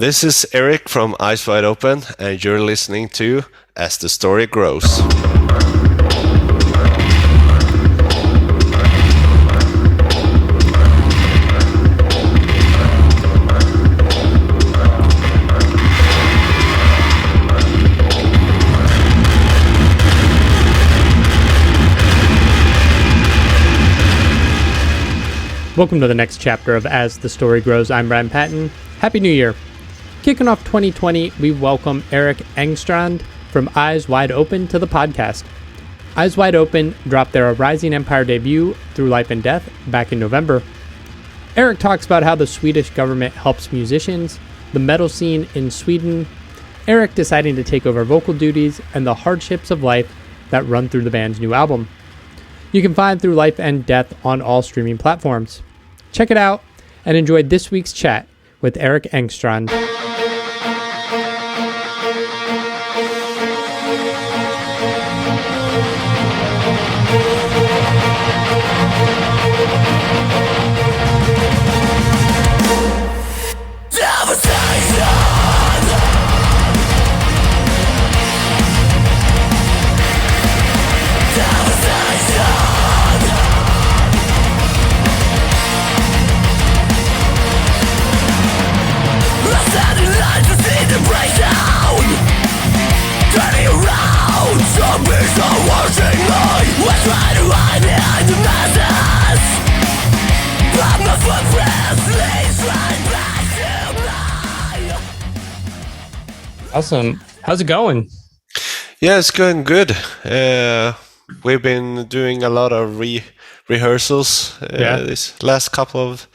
This is Erik from Eyes Wide Open, and you're listening to As the Story Grows. Welcome to the next chapter of As the Story Grows. I'm Brian Patton. Happy New Year. Kicking off 2020, we welcome Erik Engstrand from Eyes Wide Open to the podcast. Eyes Wide Open dropped their Rising Empire debut, Through Life and Death, back in November. Erik talks about how the Swedish government helps musicians, the metal scene in Sweden, Erik deciding to take over vocal duties, and the hardships of life that run through the band's new album. You can find Through Life and Death on all streaming platforms. Check it out and enjoy this week's chat with Erik Engstrand. Awesome. How's it going? Yeah, it's going good. We've been doing a lot of rehearsals this last couple of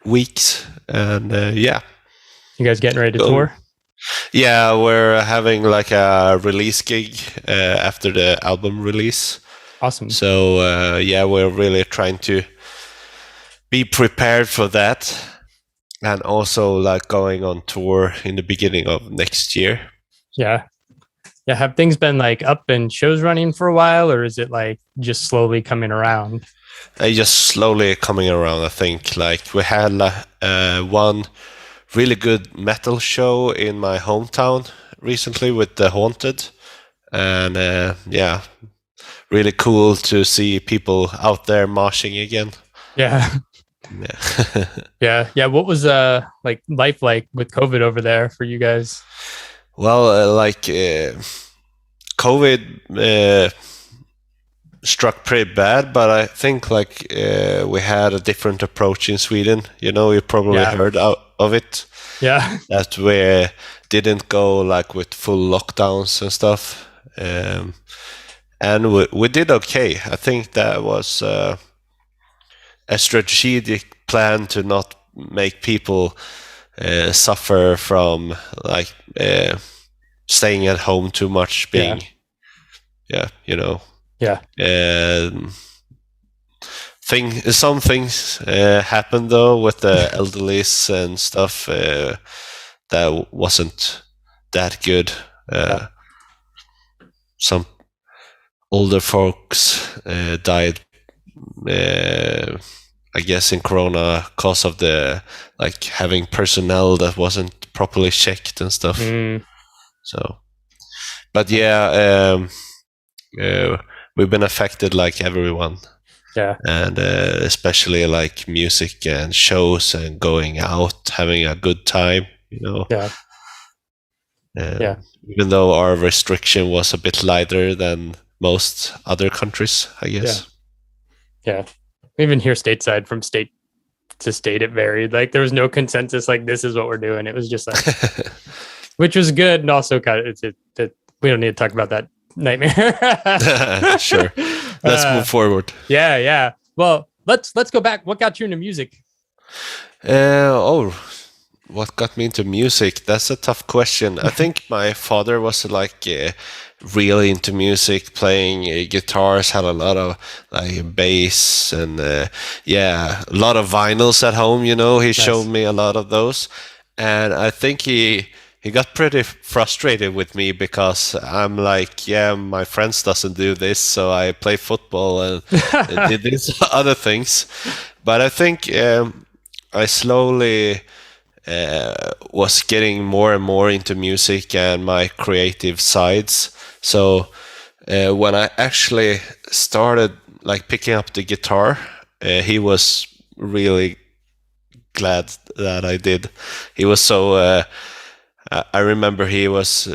weeks, and You guys getting ready to tour? Yeah, we're having like a release gig after the album release. Awesome. So we're really trying to be prepared for that, and also like going on tour in the beginning of next year. Yeah. Have things been like up and shows running for a while, or is it like just slowly coming around? Just slowly coming around, I think. Like we had one really good metal show in my hometown recently with The Haunted, and really cool to see people out there moshing again. Yeah. Yeah. What was like life like with COVID over there for you guys? Well, COVID struck pretty bad, but I think we had a different approach in Sweden. You know, you probably heard of it. Yeah. That we didn't go like with full lockdowns and stuff. And we did okay. I think that was a strategic plan to not make people suffer from staying at home too much, being some things happened though with the elderlies and stuff that wasn't that good. Some older folks died, I guess, in Corona because of the having personnel that wasn't properly checked and stuff. So, but we've been affected like everyone. Yeah. And especially like music and shows and going out, having a good time, you know. Yeah. Even though our restriction was a bit lighter than most other countries, I guess. Yeah. Even here stateside, from state to state, it varied. Like there was no consensus like this is what we're doing. It was just like, which was good, and also kind of we don't need to talk about that nightmare. Sure. Let's move forward. Yeah. Well, let's go back. What got you into music? What got me into music? That's a tough question. I think my father was really into music, playing guitars, had a lot of bass and a lot of vinyls at home. You know, he showed me a lot of those, and I think he got pretty frustrated with me because I'm my friends doesn't do this, so I play football and did these other things. But I think I slowly was getting more and more into music and my creative sides. So when I actually started like picking up the guitar, he was really glad that I did. He was so. I remember he was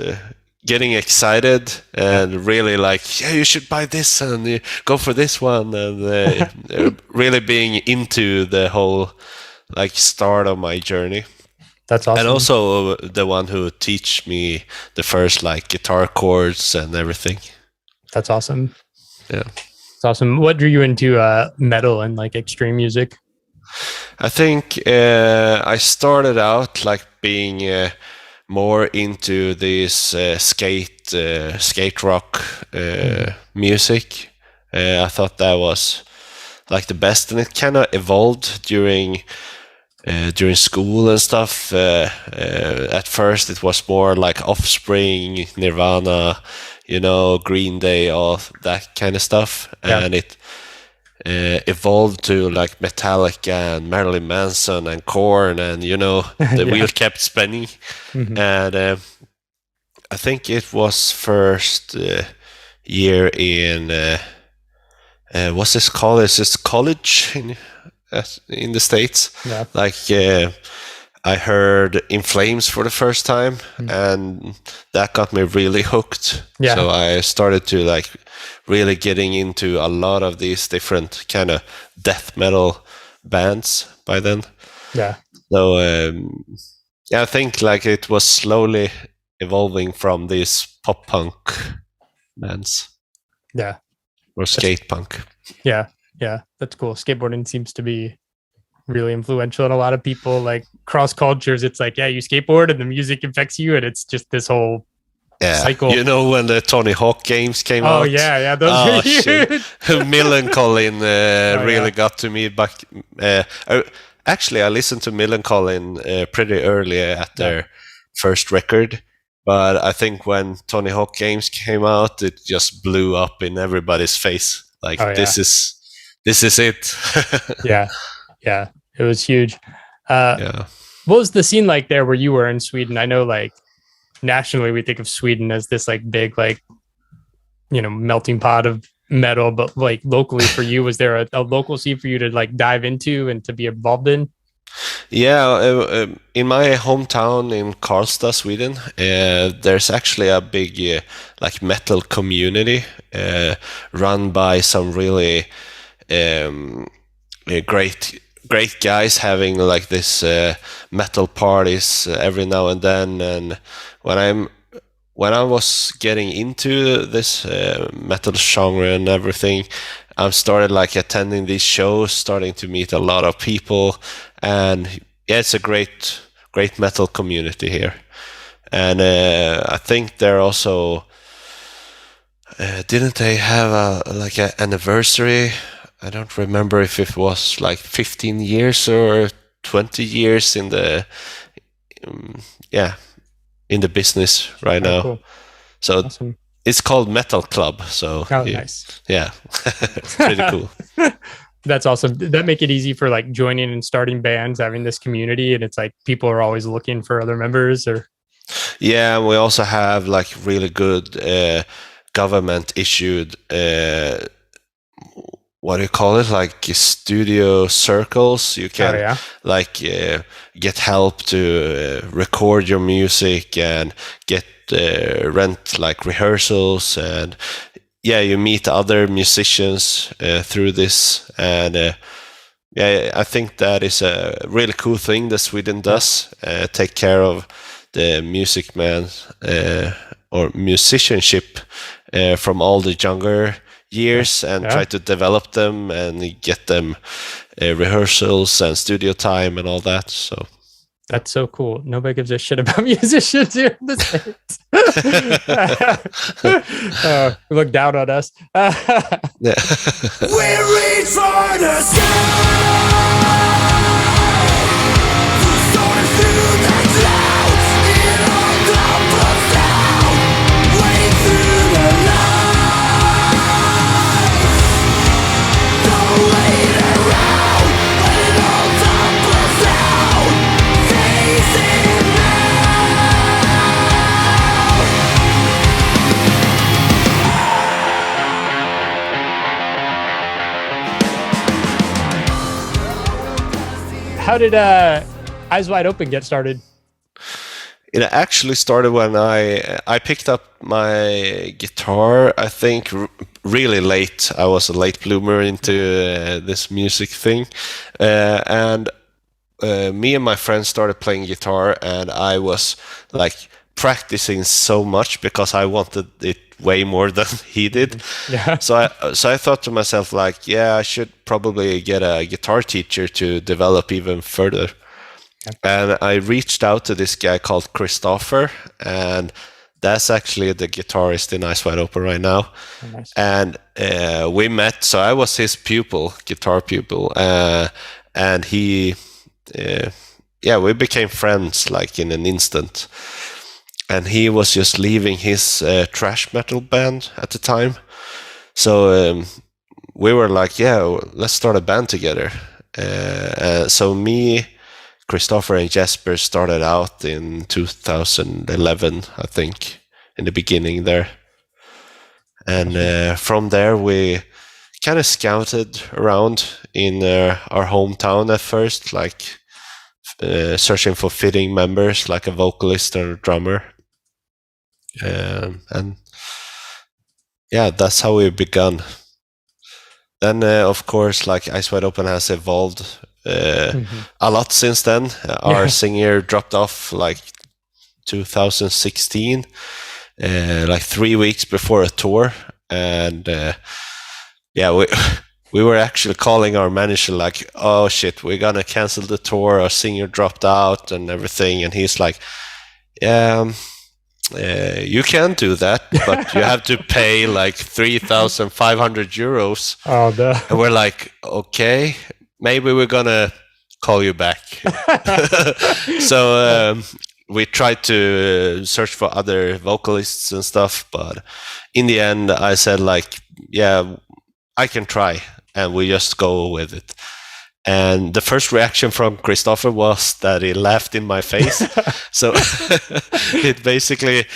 getting excited and really like, yeah, you should buy this and go for this one, and really being into the whole like start of my journey. That's awesome. And also the one who teach me the first like guitar chords and everything. That's awesome. Yeah. It's awesome. What drew you into metal and like extreme music? I think I started out like being more into this skate rock music. I thought that was like the best, and it kind of evolved during school and stuff. At first, it was more like Offspring, Nirvana, Green Day, all that kind of stuff, and it evolved to like Metallica and Marilyn Manson and Korn, and the wheel kept spinning. And I think it was first year in what's this called? Is this college in the States? Yeah. Like I heard In Flames for the first time, and that got me really hooked. Yeah. So I started to like really getting into a lot of these different kind of death metal bands by then. Yeah. So I think like it was slowly evolving from these pop punk bands. Yeah. Or skate punk. Yeah. That's cool. Skateboarding seems to be really influential, and a lot of people like cross cultures. It's like, yeah, you skateboard and the music affects you, and it's just this whole cycle. When the Tony Hawk games came out? Oh yeah, those are huge. Millencolin really got to me back. Actually, I listened to Millencolin pretty early at their first record, but I think when Tony Hawk games came out, it just blew up in everybody's face. Like this is it. Yeah, it was huge. What was the scene like there where you were in Sweden? I know like nationally we think of Sweden as this like big like melting pot of metal, but like locally for you, was there a local scene for you to like dive into and to be involved in? Yeah, in my hometown in Karlstad, Sweden, there's actually a big like metal community run by some really great guys having like this metal parties every now and then. And when I was getting into this metal genre and everything, I started like attending these shows, starting to meet a lot of people, and it's a great metal community here. And I think they're also didn't they have like an anniversary? I don't remember if it was like 15 years or 20 years in the in the business right now. Cool. So awesome. It's called Metal Club. So nice. Yeah, pretty cool. That's awesome. Did that make it easy for like joining and starting bands, having this community, and it's like people are always looking for other members? Or yeah, we also have like really good government issued what do you call it, like studio circles. You can get help to record your music and get rent like rehearsals, and you meet other musicians through this. And I think that is a really cool thing that Sweden does, take care of the music man or musicianship from all the younger years and try to develop them and get them rehearsals and studio time and all that. So that's so cool. Nobody gives a shit about musicians here in the States. Look down on us. Yeah. We reach for the sky. Soaring through the clouds, it all tumbles down. Way through the light. Don't wait around when it all tumbles down. Face How did Eyes Wide Open get started? It actually started when I picked up my guitar, I think, really late. I was a late bloomer into this music thing. And me and my friends started playing guitar, and I was like practicing so much because I wanted it way more than he did. Yeah. So I thought to myself, like, yeah, I should probably get a guitar teacher to develop even further. And I reached out to this guy called Christopher, and that's actually the guitarist in Eyes Wide Open right now. Oh, nice. And we met, so I was his pupil, guitar pupil, and he, we became friends like in an instant. And he was just leaving his thrash metal band at the time. So we were like, yeah, let's start a band together. So me, Christopher, and Jesper started out in 2011, I think, in the beginning there. And from there, we kind of scouted around in our hometown at first, like searching for fitting members, like a vocalist or a drummer. And yeah, that's how we begun. Then, of course, like Eyes Wide Open has evolved a lot since then. Our singer dropped off like 2016, like 3 weeks before a tour, and we were actually calling our manager like, oh shit, we're gonna cancel the tour. Our singer dropped out and everything, and he's like, yeah. You can do that, but you have to pay like 3,500 euros. Oh, duh. And we're like, okay, maybe we're gonna call you back. So we tried to search for other vocalists and stuff, but in the end, I said like, yeah, I can try, and we just go with it. And the first reaction from Christopher was that he laughed in my face. So it basically,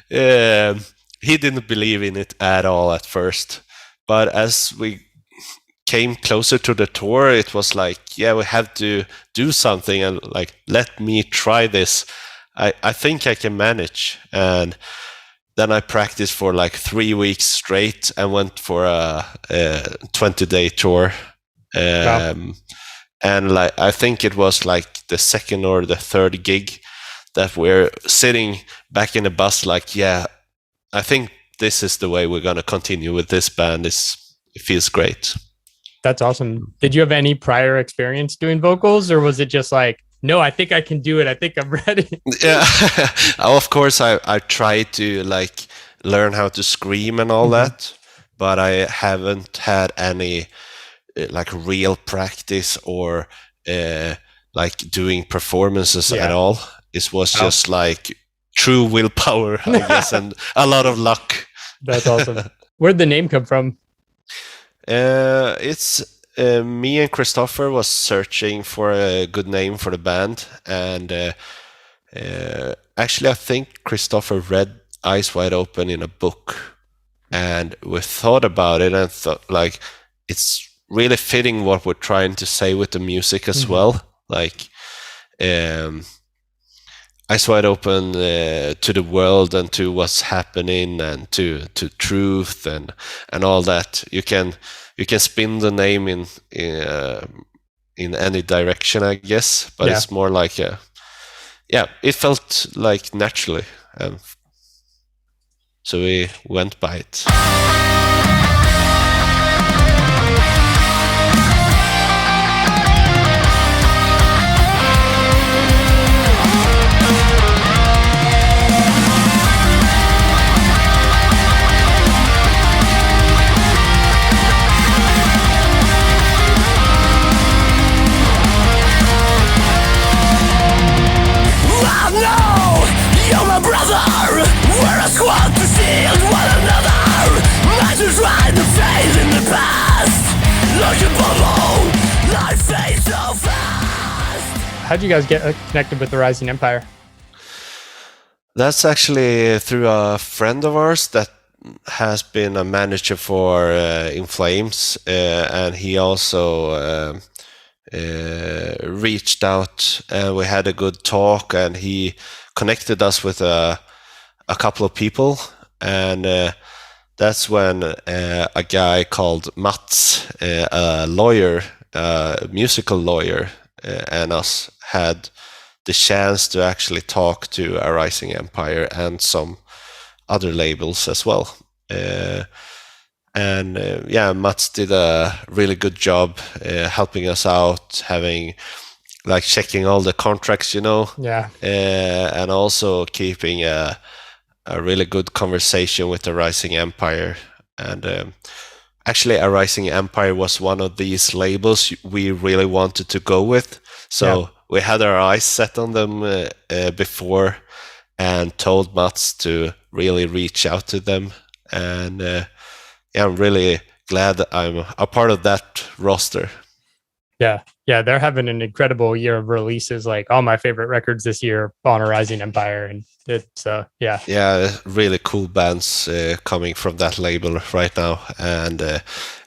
he didn't believe in it at all at first. But as we came closer to the tour, it was like, yeah, we have to do something, and like, let me try this. I think I can manage. And then I practiced for like 3 weeks straight and went for a 20-day tour. Wow. And like, I think it was like the second or the third gig that we're sitting back in the bus like, yeah, I think this is the way we're going to continue with this band. It feels great. That's awesome. Did you have any prior experience doing vocals, or was it just like, no, I think I can do it, I think I'm ready? Yeah. Of course, I tried to like learn how to scream and all that, but I haven't had any like real practice or like doing performances at all. It was just like true willpower, I guess, and a lot of luck. That's awesome. Where'd the name come from? It's me and Christopher was searching for a good name for the band, and actually I think Christopher read Eyes Wide Open in a book, and we thought about it and thought like, it's really fitting what we're trying to say with the music as well. Like, Eyes Wide Open to the world and to what's happening and to truth and all that. You can spin the name in any direction, I guess, but it's more like it felt like naturally, so we went by it. How'd you guys get connected with the Rising Empire? That's actually through a friend of ours that has been a manager for In Flames, and he also reached out and we had a good talk, and he connected us with a couple of people, and that's when a guy called Mats, a lawyer, a musical lawyer, and us had the chance to actually talk to A Rising Empire and some other labels as well. And yeah, Mats did a really good job helping us out, having like checking all the contracts, Yeah. and also keeping a really good conversation with the Rising Empire. And actually, A Rising Empire was one of these labels we really wanted to go with. So we had our eyes set on them before, and told Mats to really reach out to them. And yeah, I'm really glad that I'm a part of that roster. Yeah. Yeah. They're having an incredible year of releases. Like all my favorite records this year on A Rising Empire. And it's, yeah. Yeah, really cool bands coming from that label right now. And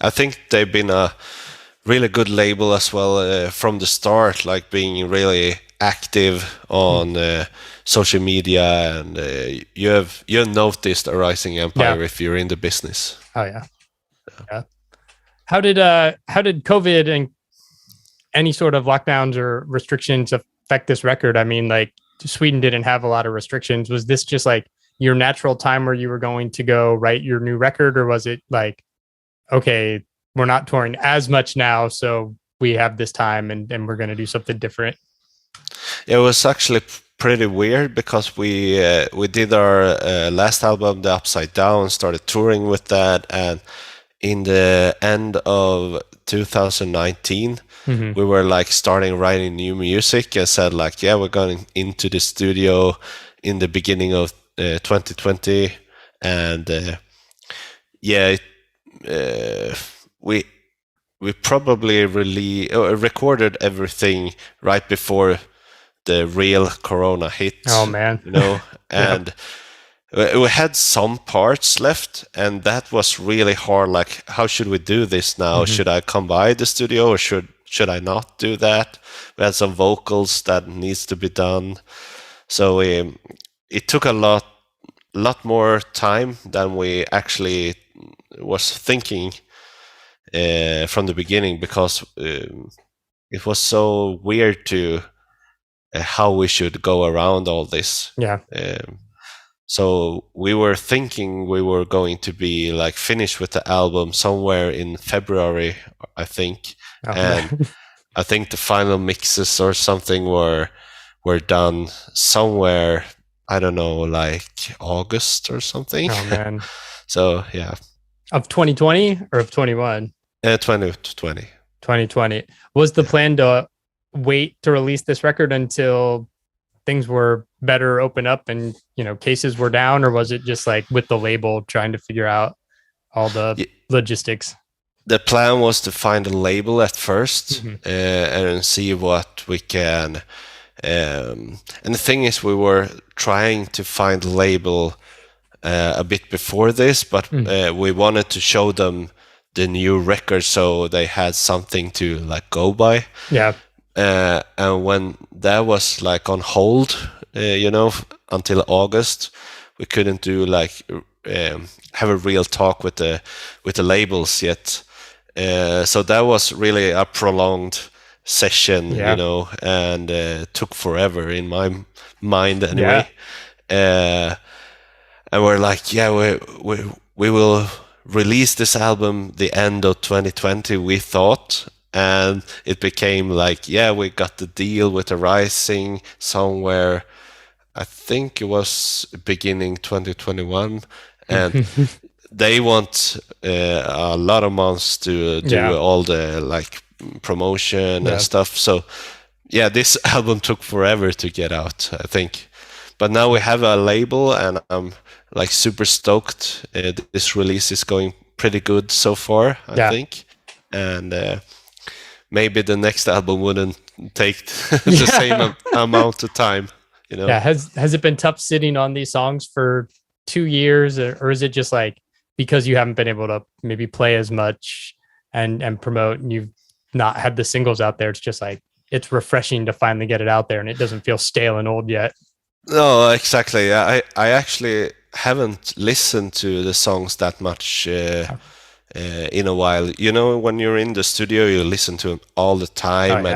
I think they've been a really good label as well from the start, like being really active on social media. And you've noticed A Rising Empire if you're in the business. Oh yeah. Yeah. How did COVID and any sort of lockdowns or restrictions affect this record? I mean, like Sweden didn't have a lot of restrictions. Was this just like your natural time where you were going to go write your new record, or was it like, okay, we're not touring as much now, so we have this time and we're going to do something different? It was actually pretty weird because we did our last album, The Upside Down, started touring with that, and in the end of 2019, we were like starting writing new music and said like, yeah, we're going into the studio in the beginning of 2020, and we probably really recorded everything right before the real Corona hit. Oh man, and we had some parts left, and that was really hard. Like, how should we do this now? Should I come by the studio, or should I not do that? We had some vocals that needs to be done, so it took a lot more time than we actually was thinking from the beginning, because it was so weird to how we should go around all this. So we were thinking we were going to be like finished with the album somewhere in February, I think. And I think the final mixes or something were done somewhere, I don't know, like August or something. Oh man. So yeah. Of 2020 or of 21? 2020. 2020. Was the plan to wait to release this record until things were better, open up, and cases were down, or was it just like with the label trying to figure out all the logistics? The plan was to find a label at first and see what we can. And the thing is, we were trying to find a label a bit before this, but we wanted to show them the new record so they had something to like go by. Yeah. And when that was like on hold, until August, we couldn't do like have a real talk with the labels yet. So that was really a prolonged session, and took forever in my mind anyway. And we're like, we will release this album the end of 2020, we thought. And it became like, we got the deal with the Rising somewhere, I think it was beginning 2021, and they want a lot of months to do all the like promotion and stuff. So this album took forever to get out, I think. But now we have a label, and I'm like super stoked. This release is going pretty good so far, I think. And maybe the next album wouldn't take the same amount of time, Has it been tough sitting on these songs for 2 years, or is it just like because you haven't been able to maybe play as much and promote, and you've not have the singles out there. It's just like, it's refreshing to finally get it out there, and it doesn't feel stale and old yet. No, exactly. I actually haven't listened to the songs that much in a while. You know, when you're in the studio, you listen to them all the time,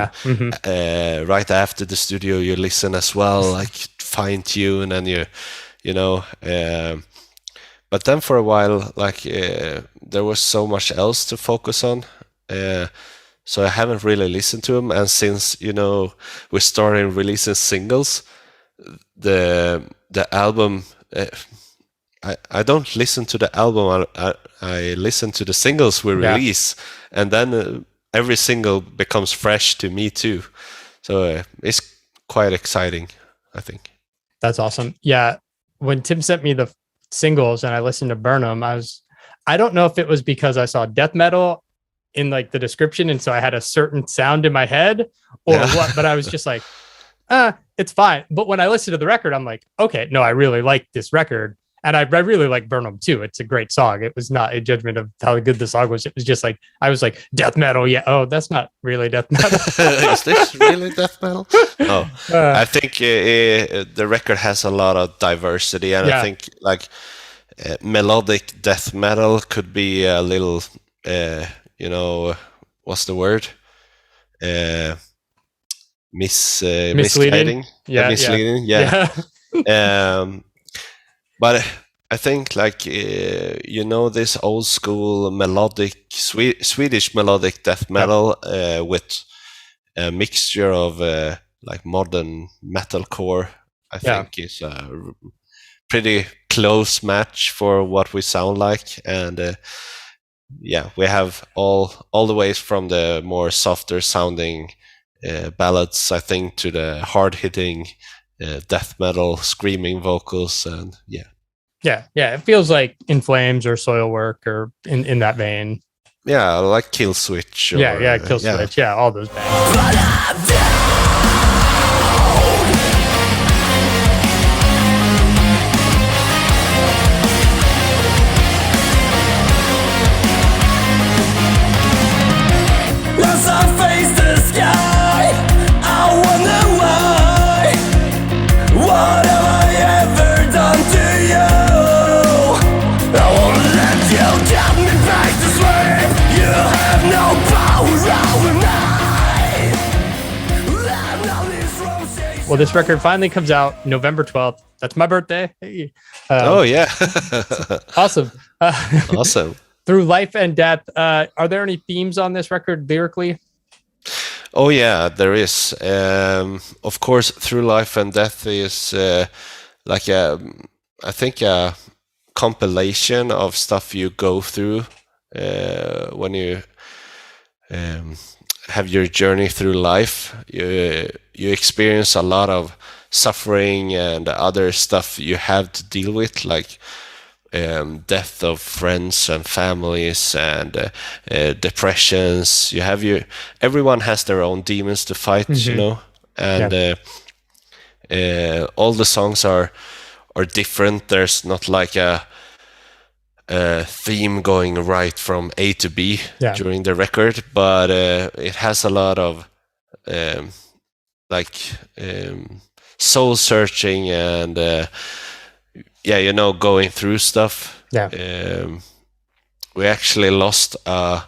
and right after the studio, you listen as well, like fine tune, and you know. But then for a while, like there was so much else to focus on, so I haven't really listened to them. And since we started releasing singles, the album. I don't listen to the album. I listen to the singles we release, and then every single becomes fresh to me too. So it's quite exciting, I think. That's awesome. Yeah, when Tim sent me the singles and I listened to Burn 'Em, I don't know if it was because I saw death metal in like the description, and so I had a certain sound in my head or what, but I was just like, it's fine. But when I listened to the record, I'm like, okay, no, I really like this record. And I really like Burn 'Em too. It's a great song. It was not a judgment of how good the song was. It was just like, I was like, death metal. Yeah. Oh, that's not really death metal. Is this really death metal? No. I think the record has a lot of diversity. And I think like melodic death metal could be a little, what's the word? Misleading. Misleading. Yeah. But I think like this old school melodic Swedish melodic death metal with a mixture of like modern metalcore. I think is a pretty close match for what we sound like, and we have all the ways from the more softer sounding ballads, I think, to the hard hitting death metal screaming vocals, and it feels like In Flames or Soilwork or in that vein. Like Kill Switch. Kill Switch. All those bands. As I face the sky, I wonder why. What have I ever done to you? I won't let you get me back to sleep. You have no power over me. Well, this record finally comes out November 12th. That's my birthday. Hey. Oh, yeah. Awesome. Awesome. Through life and death, are there any themes on this record lyrically? Oh yeah, there is. Of course, Through Life and Death is like I think a compilation of stuff you go through when you have your journey through life. You experience a lot of suffering and other stuff you have to deal with, like death of friends and families and depressions. Everyone has their own demons to fight, and all the songs are different. There's not like a theme going right from A to B during the record, but it has a lot of soul searching and going through stuff. We actually lost a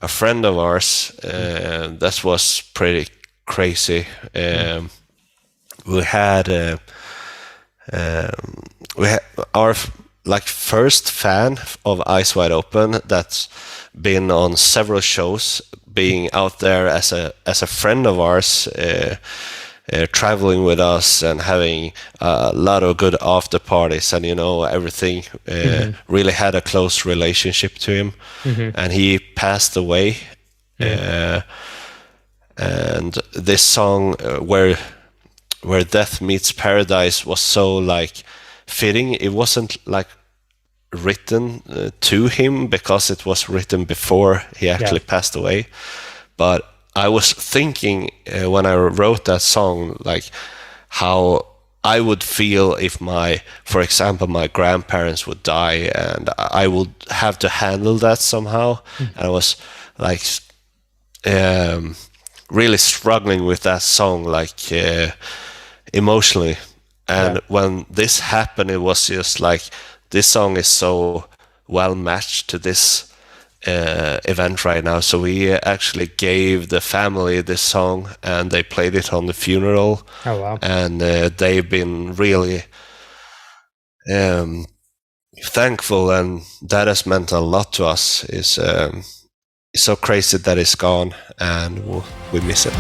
friend of ours, and that was pretty crazy. We had our first fan of Eyes Wide Open that's been on several shows, being out there as a friend of ours, traveling with us and having a lot of good after parties, and everything. Really had a close relationship to him, and he passed away. And this song, where death meets paradise, was so fitting. It wasn't written to him because it was written before he actually passed away, but I was thinking when I wrote that song, how I would feel if for example, my grandparents would die, and I would have to handle that somehow. And I was really struggling with that song, like emotionally. And when this happened, it was just like, this song is so well matched to this event right now. So we actually gave the family this song, and they played it on the funeral. Oh, wow. And they've been really thankful, and that has meant a lot to us. It's so crazy that it's gone, and we miss it.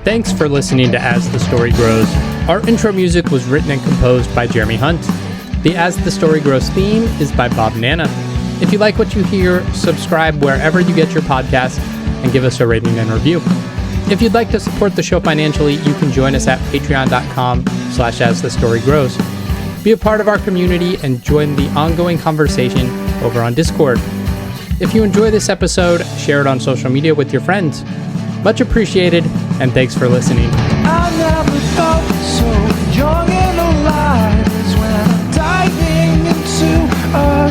Thanks for listening to As the Story Grows. Our intro music was written and composed by Jeremy Hunt. The As the Story Grows theme is by Bob Nana. If you like what you hear, subscribe wherever you get your podcast and give us a rating and review. If you'd like to support the show financially, you can join us at patreon.com/asthestorygrows. Be a part of our community and join the ongoing conversation over on Discord. If you enjoy this episode, share it on social media with your friends. Much appreciated, and thanks for listening. I never felt so young and alive as when I'm diving into a